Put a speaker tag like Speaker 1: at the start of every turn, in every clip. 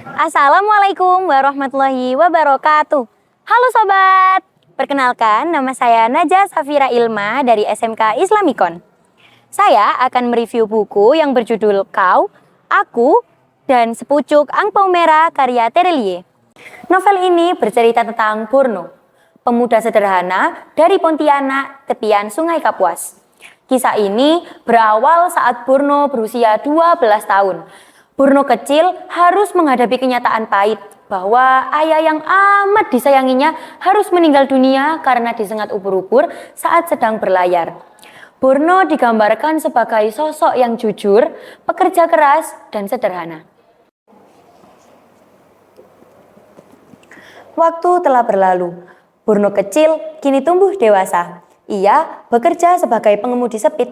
Speaker 1: Assalamualaikum warahmatullahi wabarakatuh. Halo sobat, perkenalkan nama saya Najah Safira Ilma dari SMK Islamikon. Saya akan mereview buku yang berjudul Kau, Aku, dan Sepucuk Angpau Merah karya Terelie. Novel ini bercerita tentang Purno, pemuda sederhana dari Pontianak, tepian Sungai Kapuas. Kisah ini berawal saat Purno berusia 12 tahun. Purno kecil harus menghadapi kenyataan pahit bahwa ayah yang amat disayanginya harus meninggal dunia karena disengat ubur-ubur saat sedang berlayar. Purno digambarkan sebagai sosok yang jujur, pekerja keras, dan sederhana. Waktu telah berlalu. Purno kecil kini tumbuh dewasa. Ia bekerja sebagai pengemudi sepit,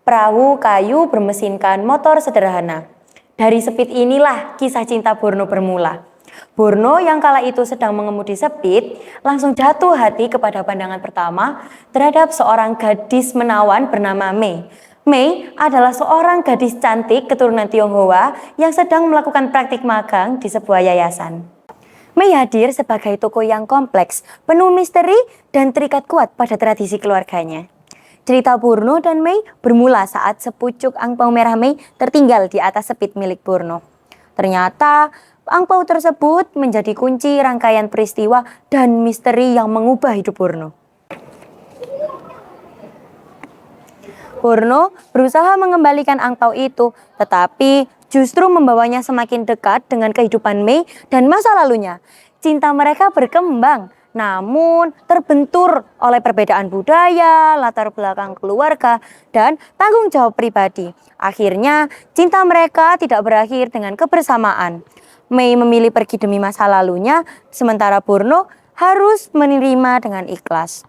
Speaker 1: perahu kayu bermesinkan motor sederhana. Dari sepit inilah kisah cinta Purno bermula. Purno yang kala itu sedang mengemudi sepit langsung jatuh hati kepada pandangan pertama terhadap seorang gadis menawan bernama Mei. Mei adalah seorang gadis cantik keturunan Tionghoa yang sedang melakukan praktik magang di sebuah yayasan. Mei hadir sebagai tokoh yang kompleks, penuh misteri dan terikat kuat pada tradisi keluarganya. Cerita Purno dan Mei bermula saat sepucuk angpau merah Mei tertinggal di atas sepit milik Purno. Ternyata angpau tersebut menjadi kunci rangkaian peristiwa dan misteri yang mengubah hidup Purno. Purno berusaha mengembalikan angpau itu, tetapi justru membawanya semakin dekat dengan kehidupan Mei dan masa lalunya. Cinta mereka berkembang, namun terbentur oleh perbedaan budaya, latar belakang keluarga, dan tanggung jawab pribadi. Akhirnya, cinta mereka tidak berakhir dengan kebersamaan. Mei memilih pergi demi masa lalunya, sementara Purno harus menerima dengan ikhlas.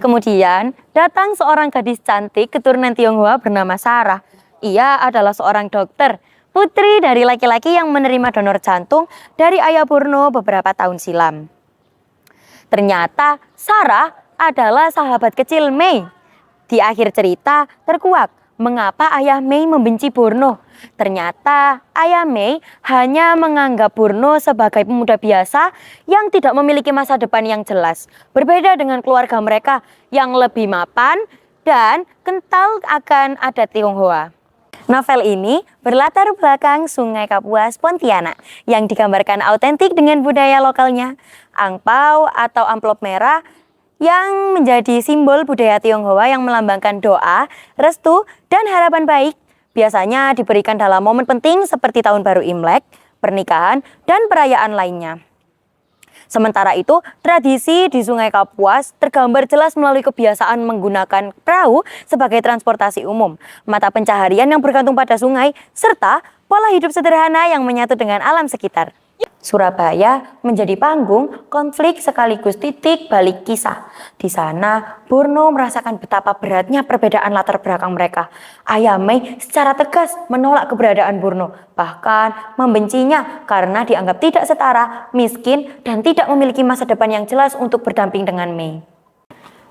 Speaker 1: Kemudian, datang seorang gadis cantik keturunan Tionghoa bernama Sarah. Ia adalah seorang dokter, putri dari laki-laki yang menerima donor jantung dari ayah Purno beberapa tahun silam. Ternyata Sarah adalah sahabat kecil Mei. Di akhir cerita terkuak mengapa ayah Mei membenci Purno. Ternyata ayah Mei hanya menganggap Purno sebagai pemuda biasa yang tidak memiliki masa depan yang jelas. Berbeda dengan keluarga mereka yang lebih mapan dan kental akan adat Tionghoa. Novel ini berlatar belakang Sungai Kapuas, Pontianak, yang digambarkan autentik dengan budaya lokalnya. Angpau atau amplop merah yang menjadi simbol budaya Tionghoa yang melambangkan doa, restu, dan harapan baik. Biasanya diberikan dalam momen penting seperti Tahun Baru Imlek, pernikahan, dan perayaan lainnya. Sementara itu, tradisi di Sungai Kapuas tergambar jelas melalui kebiasaan menggunakan perahu sebagai transportasi umum, mata pencaharian yang bergantung pada sungai, serta pola hidup sederhana yang menyatu dengan alam sekitar. Surabaya menjadi panggung konflik sekaligus titik balik kisah. Di sana, Purno merasakan betapa beratnya perbedaan latar belakang mereka. Ayah Mei secara tegas menolak keberadaan Purno, bahkan membencinya karena dianggap tidak setara, miskin, dan tidak memiliki masa depan yang jelas untuk berdamping dengan Mei.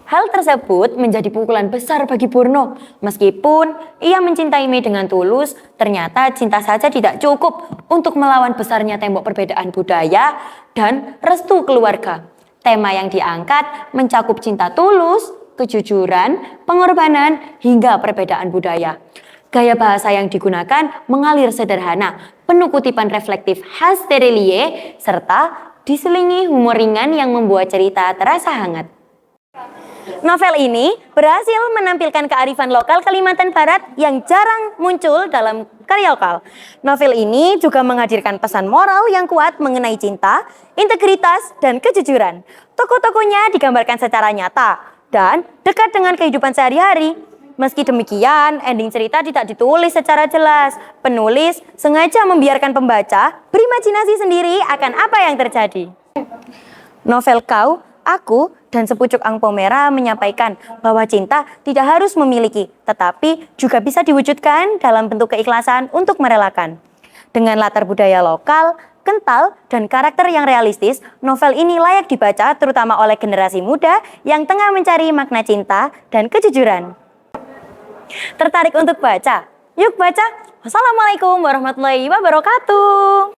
Speaker 1: Hal tersebut menjadi pukulan besar bagi Purno. Meskipun ia mencintai Mei dengan tulus, ternyata cinta saja tidak cukup untuk melawan besarnya tembok perbedaan budaya dan restu keluarga. Tema yang diangkat mencakup cinta tulus, kejujuran, pengorbanan, hingga perbedaan budaya. Gaya bahasa yang digunakan mengalir sederhana, penuh kutipan reflektif khas Terelie, serta diselingi humor ringan yang membuat cerita terasa hangat. Novel ini berhasil menampilkan kearifan lokal Kalimantan Barat yang jarang muncul dalam karya lokal. Novel ini juga menghadirkan pesan moral yang kuat mengenai cinta, integritas, dan kejujuran. Tokoh-tokohnya digambarkan secara nyata dan dekat dengan kehidupan sehari-hari. Meski demikian, ending cerita tidak ditulis secara jelas. Penulis sengaja membiarkan pembaca berimajinasi sendiri akan apa yang terjadi. Novel Kau, Aku, dan Sepucuk Angpau Merah menyampaikan bahwa cinta tidak harus memiliki, tetapi juga bisa diwujudkan dalam bentuk keikhlasan untuk merelakan. Dengan latar budaya lokal, kental, dan karakter yang realistis, novel ini layak dibaca terutama oleh generasi muda yang tengah mencari makna cinta dan kejujuran. Tertarik untuk baca? Yuk baca! Wassalamualaikum warahmatullahi wabarakatuh.